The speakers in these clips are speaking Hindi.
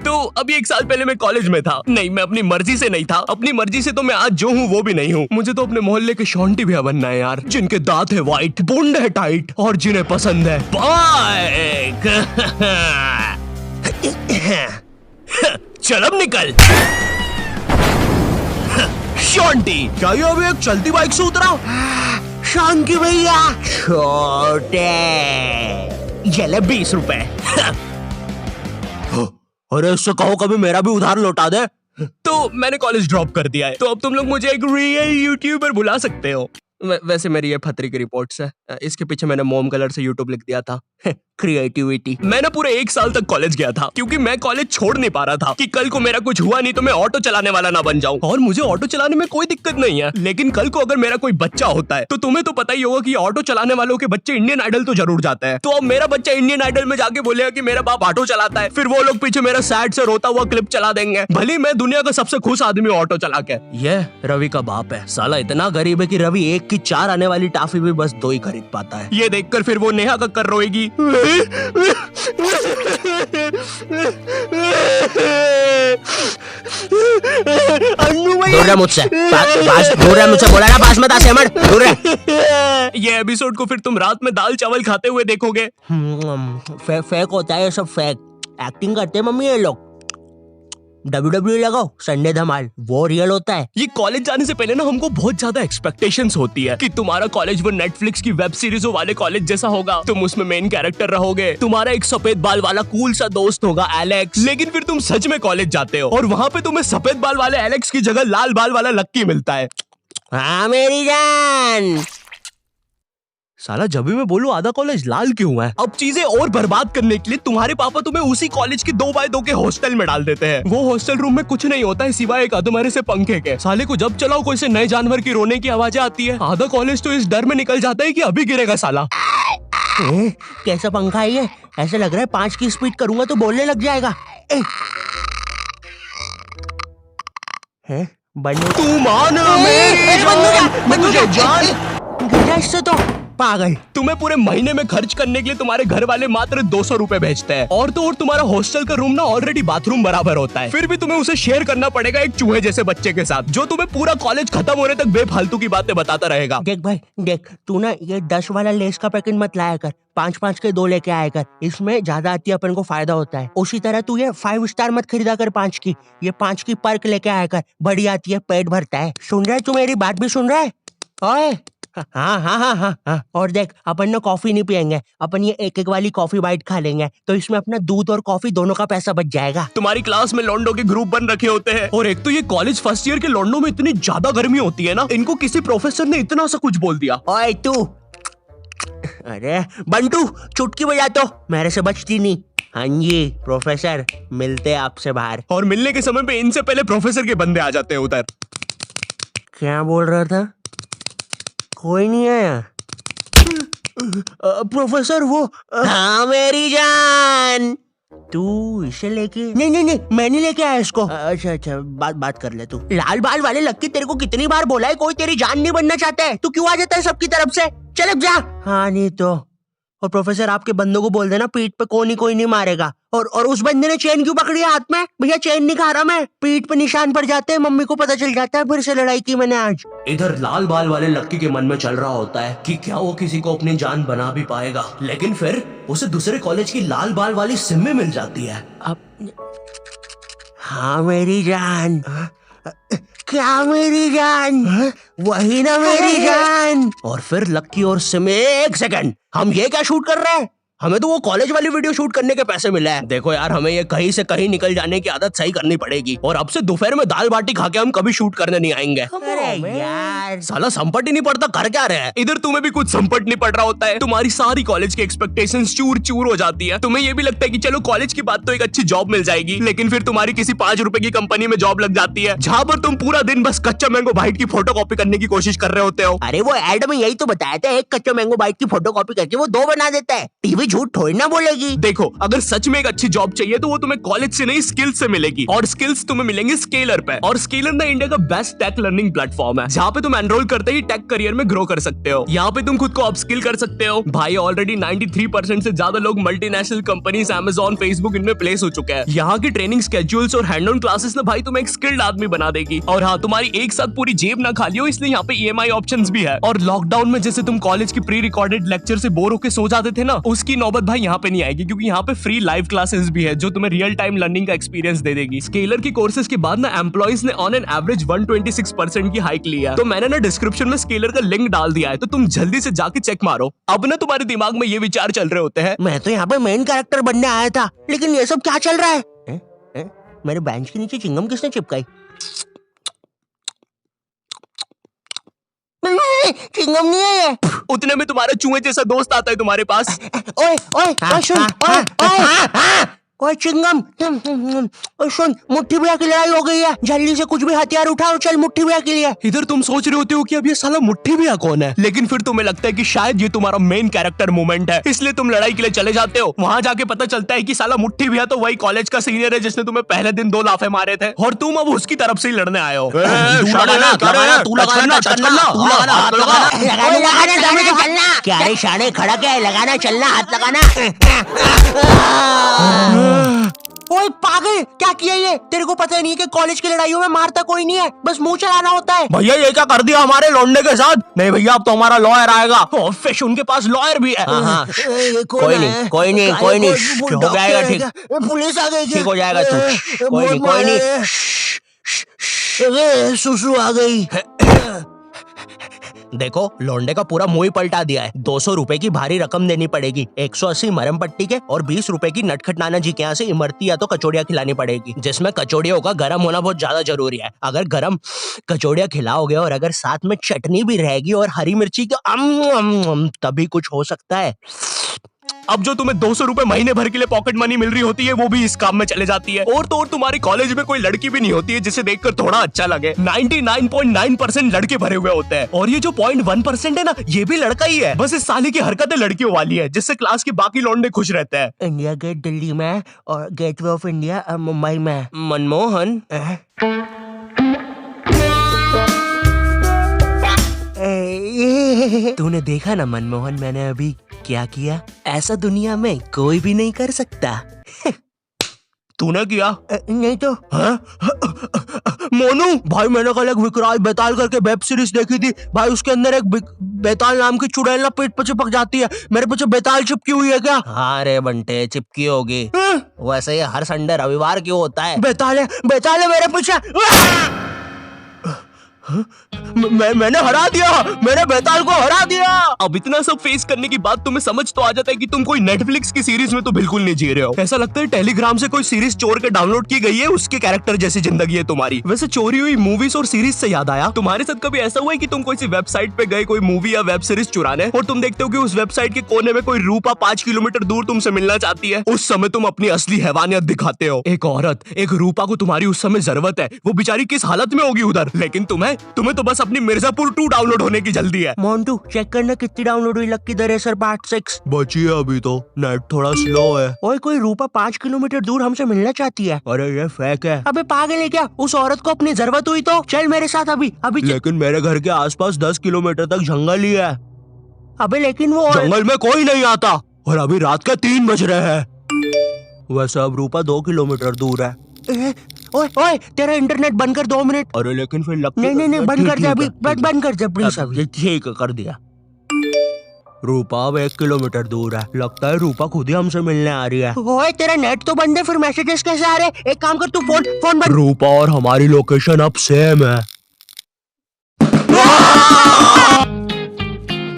तो अभी 1 साल पहले मैं कॉलेज में था। नहीं, मैं अपनी मर्जी से नहीं था। अपनी मर्जी से तो मैं आज जो हूँ वो भी नहीं हूँ। मुझे तो अपने मोहल्ले के शॉन्टी भैया बनना है यार, जिनके दांत है व्हाइट, बूंद है टाइट और जिन्हें पसंद है बाइक। चल अब निकल शॉन्टी। क्या ये अभी एक चलती बाइक से उतरा? शांति भैया, छोटे ये ले 20 रुपए। अरे इससे कहो कभी मेरा भी उधार लौटा दे। तो मैंने कॉलेज ड्रॉप कर दिया है, तो अब तुम लोग मुझे एक रियल यूट्यूबर बुला सकते हो। वैसे मेरी ये फतरी की रिपोर्ट्स है। इसके पीछे मैंने मोम कलर से यूट्यूब लिख दिया था। क्रिएटिविटी। मैंने पूरे 1 साल तक कॉलेज गया था, क्योंकि मैं कॉलेज छोड़ नहीं पा रहा था कि कल को मेरा कुछ हुआ नहीं तो मैं ऑटो चलाने वाला ना बन जाऊं। और मुझे ऑटो चलाने में कोई दिक्कत नहीं है, लेकिन कल को अगर मेरा कोई बच्चा होता है तो तुम्हें तो पता ही होगा कि ऑटो चलाने वालों के बच्चे इंडियन आइडल तो जरूर जाते हैं। तो अब मेरा बच्चा इंडियन आइडल में जाके बोलेगा कि मेरा बाप ऑटो चलाता है, फिर वो लोग पीछे मेरा सैड से रोता हुआ क्लिप चला देंगे, भले मैं दुनिया का सबसे खुश आदमी ऑटो चला के। ये रवि का बाप है, साला इतना गरीब है कि रवि 1 की 4 आने वाली टाफी भी बस 2 ही खरीद पाता है। ये देखकर फिर वो नेहा कक्कर रोएगी। दूर रह मुझसे, दूर रह मुझसे, बोला ना पास मत आ सेमर, दूर रह। ये एपिसोड को फिर तुम रात में दाल चावल खाते हुए देखोगे। फेक होता है ये सब, फेक एक्टिंग करते हैं मम्मी ये लोग। WWE लगाओ, संडे धमाल, वो रियल होता है। ये कॉलेज जाने से पहले ना हमको बहुत ज्यादा एक्सपेक्टेशंस होती है कि तुम्हारा कॉलेज वो नेटफ्लिक्स की वेब सीरीजों वाले कॉलेज जैसा होगा, तुम उसमें मेन कैरेक्टर रहोगे, तुम्हारा एक सफेद बाल वाला कूल सा दोस्त होगा एलेक्स। लेकिन फिर तुम सच में कॉलेज जाते हो और वहाँ पे तुम्हें सफेद बाल वाले एलेक्स की जगह लाल बाल वाला लक्की मिलता है। हाँ मेरी जान। साला जब भी मैं बोलूं आधा कॉलेज लाल क्यों है। अब चीजें और बर्बाद करने के लिए तुम्हारे पापा तुम्हें उसी कॉलेज के 2x2 के हॉस्टल में डाल देते हैं। वो हॉस्टल रूम में कुछ नहीं होता है सिवाय एक अधमरे से पंखे के। साले को जब चलाओ कोई से नए जानवर की रोने की आवाजें आती है। आधा कॉलेज तो इस डर में निकल जाता है कि अभी गिरेगा साला। कैसा पंखा है ये? ऐसा लग रहा है 5 की स्पीड करूंगा तो बोलने लग जाएगा। बंदूक तू मान मुझे जान इससे तो पागल। तुम्हें पूरे महीने में खर्च करने के लिए तुम्हारे घर वाले मात्र 200 रुपए भेजते हैं, और तो और तुम्हारा हॉस्टल का रूम ना ऑलरेडी बाथरूम बराबर होता है, फिर भी तुम्हें उसे शेयर करना पड़ेगा एक चूहे जैसे बच्चे के साथ, जो तुम्हें पूरा कॉलेज खत्म होने तक बेफालतू की बातें बताता रहेगा। देख भाई देख, तू ना ये 10 वाला लेस का पैकेट मत लाया कर, 5-5 के 2 लेके आया कर, इसमें ज्यादा आती है, अपन को फायदा होता है। उसी तरह तू ये 5 स्टार मत खरीदा कर 5 की, ये 5 की पर्क लेके आया कर, बड़ी आती है, पेट भरता है। सुन रहा है तू? मेरी बात भी सुन रहा है? ओए हाँ। और देख, अपन ना कॉफी नहीं पियेंगे, अपन ये 1-1 वाली कॉफी बाइट खा लेंगे, तो इसमें अपना दूध और कॉफी दोनों का पैसा बच जाएगा। तुम्हारी क्लास में लॉन्डो के ग्रुप बन रखे होते हैं, और एक तो ये कॉलेज फर्स्ट ईयर के लॉन्डो में इतनी ज्यादा गर्मी होती है ना, इनको किसी प्रोफेसर ने इतना सा कुछ बोल दिया। ओए तू, अरे बंटू चुटकी बजा तो, मेरे से बचती नहीं। हाँ जी प्रोफेसर, मिलते आपसे बाहर। और मिलने के समय पे इनसे पहले प्रोफेसर के बंदे आ जाते हैं उधर। क्या बोल रहा था? कोई नहीं आया? प्रोफेसर वो हाँ मेरी जान, तू इसे लेके? नहीं मैं नहीं लेके आया इसको। अच्छा बात कर ले तू। लाल बाल वाले लक्की, तेरे को कितनी बार बोला है कोई तेरी जान नहीं बनना चाहता है, तू क्यों आ जाता है सबकी तरफ से? चल अब जा। हाँ नहीं तो। और प्रोफेसर आपके बंदों को बोल देना पीठ पे कोई नहीं मारेगा। और उस बंदे ने चेन क्यों पकड़ी है हाथ में? भैया चेन नहीं खा रहा मैं, पीठ पे निशान पड़ जाते हैं, मम्मी को पता चल जाता है, फिर से लड़ाई की मैंने आज। इधर लाल बाल वाले लक्की के मन में चल रहा होता है कि क्या वो किसी को अपनी जान बना भी पाएगा, लेकिन फिर उसे दूसरे कॉलेज की लाल बाल वाली सिम्मी मिल जाती है। अब हाँ मेरी जान। क्या मेरी जान? वही ना मेरी जान। और फिर लक्की और सिम्मी, 1 सेकंड, हम ये क्या शूट कर रहे हैं? हमें तो वो कॉलेज वाली वीडियो शूट करने के पैसे मिले हैं। देखो यार, हमें ये कहीं से कहीं निकल जाने की आदत सही करनी पड़ेगी, और अब से दोपहर में दाल बाटी खा के हम कभी शूट करने नहीं आएंगे। अरे यार साला संपट ही नहीं पड़ता, कर क्या रहे हैं? इधर तुम्हें भी कुछ संपट नहीं पड़ रहा होता है, तुम्हारी सारी कॉलेज की एक्सपेक्टेशंस चूर चूर हो जाती है। तुम्हें ये भी लगता है कि चलो कॉलेज की बात तो एक अच्छी जॉब मिल जाएगी, लेकिन फिर तुम्हारी किसी 5 रुपए की कंपनी में जॉब लग जाती है, जहाँ पर तुम पूरा दिन बस कच्चा मैंगो बाइट की फोटो कॉपी करने की कोशिश कर रहे होते हो। अरे वो एड में यही तो बताया था, एक कच्चा मैंगो बाइट की फोटो कॉपी करके वो 2 बना देता है। टीवी झूठ थोड़ी ना बोलेगी। देखो, अगर सच में एक अच्छी जॉब चाहिए तो वो तुम्हें कॉलेज से नहीं स्किल्स से मिलेगी, और स्किल्स तुम्हें मिलेंगे स्केलर पे। और स्केलर ना इंडिया का बेस्ट टेक लर्निंग प्लेटफॉर्म है, जहाँ पे तुम एनरोल करते ही टेक करियर में ग्रो कर सकते हो। यहाँ पे तुम खुद को अपस्किल कर सकते हो। भाई ऑलरेडी 93% से ज्यादा लोग मल्टीनेशनल कंपनीज, Amazon, फेसबुक इनमें प्लेस हो चुके हैं। यहाँ की ट्रेनिंग स्केड्यूल्स और हैंड ऑन क्लासेस ना भाई तुम्हें एक स्किल्ड आदमी बना देगी। और हाँ, तुम्हारी एक साथ पूरी जेब ना खाली हो, इसलिए यहाँ पे EMI ऑप्शंस भी है। और लॉकडाउन में जैसे तुम कॉलेज की प्री रिकॉर्डेड लेक्चर से बोर होकर सो जाते थे ना, उसकी नौबत भाई यहाँ पे नहीं आएगी, क्योंकि यहाँ पे फ्री लाइव क्लासेस भी है जो तुम्हें रियल टाइम लर्निंग का एक्सपीरियंस दे देगी। स्केलर की कोर्सेज के बाद ना एम्प्लॉइज ने ऑन एन एवरेज 126% की हाइक लिया है। तो मैंने ना डिस्क्रिप्शन में स्केलर का लिंक डाल दिया है, तो तुम जल्दी से जाके चेक मारो। अब ना तुम्हारे दिमाग में ये विचार चल रहे होते हैं, मैं तो यहाँ पे मेन कैरेक्टर बनने आया था, लेकिन ये सब क्या चल रहा है? मेरे बेंच के नीचे चिंगम किसने चिपकाई? चिंगम नहीं है ये। उतने में तुम्हारा चूहे जैसा दोस्त आता है तुम्हारे पास। ओए ओए ओए सुन, ओए ओए ओए चिंगम, ओए सुन, मुट्ठी भैया की लड़ाई हो गई है, जल्दी से कुछ भी हथियार उठाओ, चल मुट्ठी भैया के लिए। इधर तुम सोच रहे होते हो कि अब ये साला मुट्ठी भैया कौन है, लेकिन फिर तुम्हें लगता है कि शायद ये तुम्हारा मेन कैरेक्टर मोमेंट है, इसलिए तुम लड़ाई के लिए चले जाते हो। वहाँ जाके पता चलता है कि साला मुट्ठी भैया तो वही कॉलेज का सीनियर है जिसने तुम्हें पहले दिन 2 लाफे मारे थे, और तुम अब उसकी तरफ से ही लड़ने आए हो। क्या रे शाने, खड़ा क्या है? लगाना, चलना, हाथ लगाना। ओए पागल, क्या किया ये? तेरे को पता नहीं है कि कॉलेज की लड़ाइयों में मारता कोई नहीं है, बस मुंह चलाना होता है। भैया ये क्या कर दिया हमारे लौंडे के साथ? नहीं भैया, अब तो हमारा लॉयर आएगा। फिश उनके पास लॉयर भी है। कोई नहीं, कोई नहीं, कोई नहीं, हो जाएगा ठीक। पुलिस आ गई, ठीक हो जाएगा तू, कोई नहीं, कोई नहीं। सुसु आ गई। देखो, लौंडे का पूरा मुंह ही पलटा दिया है। 200 रुपए की भारी रकम देनी पड़ेगी, 180 मरम पट्टी के और 20 रुपए की नटखट नाना जी के यहाँ से इमरती या तो कचौड़ियाँ खिलानी पड़ेगी, जिसमें कचौड़ियों का गर्म होना बहुत ज्यादा जरूरी है। अगर गर्म कचौड़ियाँ खिलाओगे और अगर साथ में चटनी भी रहेगी और हरी मिर्ची की, तभी कुछ हो सकता है। अब जो तुम्हें 200 रुपए महीने भर के लिए पॉकेट मनी मिल रही होती है, वो भी इस काम में चले जाती है। और तो और तुम्हारी कॉलेज में कोई लड़की भी नहीं होती है जिसे देखकर थोड़ा अच्छा लगे। 99.9% लड़के भरे हुए होते हैं, और ये जो 0.1% है ना, ये भी लड़का ही है। बस इस साले की हरकतें लड़कियों वाली है, जिससे क्लास के बाकी लौंडे खुश रहते हैं। इंडिया गेट दिल्ली में और गेटवे ऑफ इंडिया मुंबई में। मनमोहन, तूने देखा ना मनमोहन, मैंने अभी क्या किया? ऐसा दुनिया में कोई भी नहीं कर सकता। तूने किया? नहीं तो। मोनू भाई, मैंने कल एक विकराल बेताल करके वेब सीरीज देखी थी भाई, उसके अंदर एक बेताल नाम की चुड़ैल ना पेट पे चिपक जाती है। मेरे पीछे बेताल चिपकी हुई है क्या? हाँ रे बंटे, चिपकी होगी। वैसे ये हर संडे रविवार क्यों होता है? बेताल है मेरे पीछे। मैंने हरा दिया, मैंने बेताल को हरा दिया। अब इतना सब फेस करने के बाद तुम्हें समझ तो आ जाता है कि तुम कोई नेटफ्लिक्स की सीरीज में तो बिल्कुल नहीं जी रहे हो। ऐसा लगता है टेलीग्राम से कोई सीरीज चोर के डाउनलोड की गई है, उसके कैरेक्टर जैसी जिंदगी है तुम्हारी। वैसे चोरी हुई मूवीज और सीरीज से याद आया, तुम्हारे साथ कभी ऐसा हुआ है कि तुम कोई सी वेबसाइट पे गए कोई मूवी या वेब सीरीज चुराने, और तुम देखते हो कि उस वेबसाइट के कोने में कोई रूपा 5 किलोमीटर दूर तुमसे मिलना चाहती है? उस समय तुम अपनी असली हैवानियत दिखाते हो। एक औरत, एक रूपा को तुम्हारी उस समय जरूरत है, वो बेचारी किस हालत में होगी उधर, लेकिन तुम्हें तो बस अपनी मिर्जापुर 2 डाउनलोड होने की जल्दी है। मोन्टू चेक करना कितनी डाउनलोड हुई लक्की द रेसर पार्ट 6। बची है अभी तो, नेट थोड़ा स्लो है। ओए कोई रूपा 5 किलोमीटर दूर हमसे मिलना चाहती है। अरे ये फेक है। अबे पागल है क्या? उस औरत को अपनी जरूरत हुई तो चल मेरे साथ अभी। लेकिन मेरे घर के आसपास 10 किलोमीटर तक जंगल ही है। अबे लेकिन वो जंगल में कोई नहीं आता, और अभी रात के 3 बज रहे हैं। वैसे अब रूपा 2 किलोमीटर दूर है। ओए ओए तेरा इंटरनेट बंद कर 2 मिनट। अरे लेकिन फिर लगता नहीं बंद कर दे अभी, बंद कर दे प्लीज अभी। ठीक कर दिया। रूपा अब 1 किलोमीटर दूर है, लगता है रूपा खुद ही हमसे मिलने आ रही है। ओए तेरा नेट तो बंद है, फिर मैसेजेस कैसे आ रहे? एक काम कर, तू फोन बंद। रूपा और हमारी लोकेशन अब सेम है।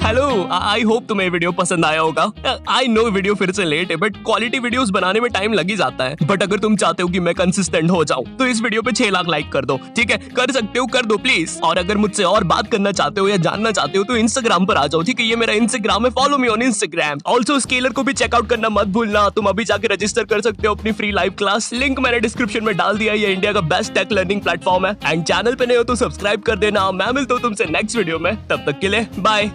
हेलो, आई होप तुम्हें वीडियो पसंद आया होगा। आई नो वीडियो फिर से लेट है, बट क्वालिटी वीडियोस बनाने में टाइम लग ही जाता है। बट अगर तुम चाहते हो कि मैं कंसिस्टेंट हो जाऊं, तो इस वीडियो पे 6 लाख लाइक कर दो। ठीक है, कर सकते हो, कर दो प्लीज। और अगर मुझसे और बात करना चाहते हो या जानना चाहते हो तो इंस्टाग्राम पर आ जाओ। ठीक है, ये मेरा इंस्टाग्राम है, follow me on Instagram. Also scalar को भी चेकआउट करना मत भूलना। तुम अभी जाके रजिस्टर कर सकते हो अपनी फ्री लाइव क्लास, लिंक मैंने डिस्क्रिप्शन में डाल दिया। ये इंडिया का बेस्ट टेक लर्निंग प्लेटफॉर्म है। एंड चैनल पे नए हो तो सब्सक्राइब कर देना। मैं मिलता हूँ तुमसे नेक्स्ट वीडियो में, तब तक के लिए बाय।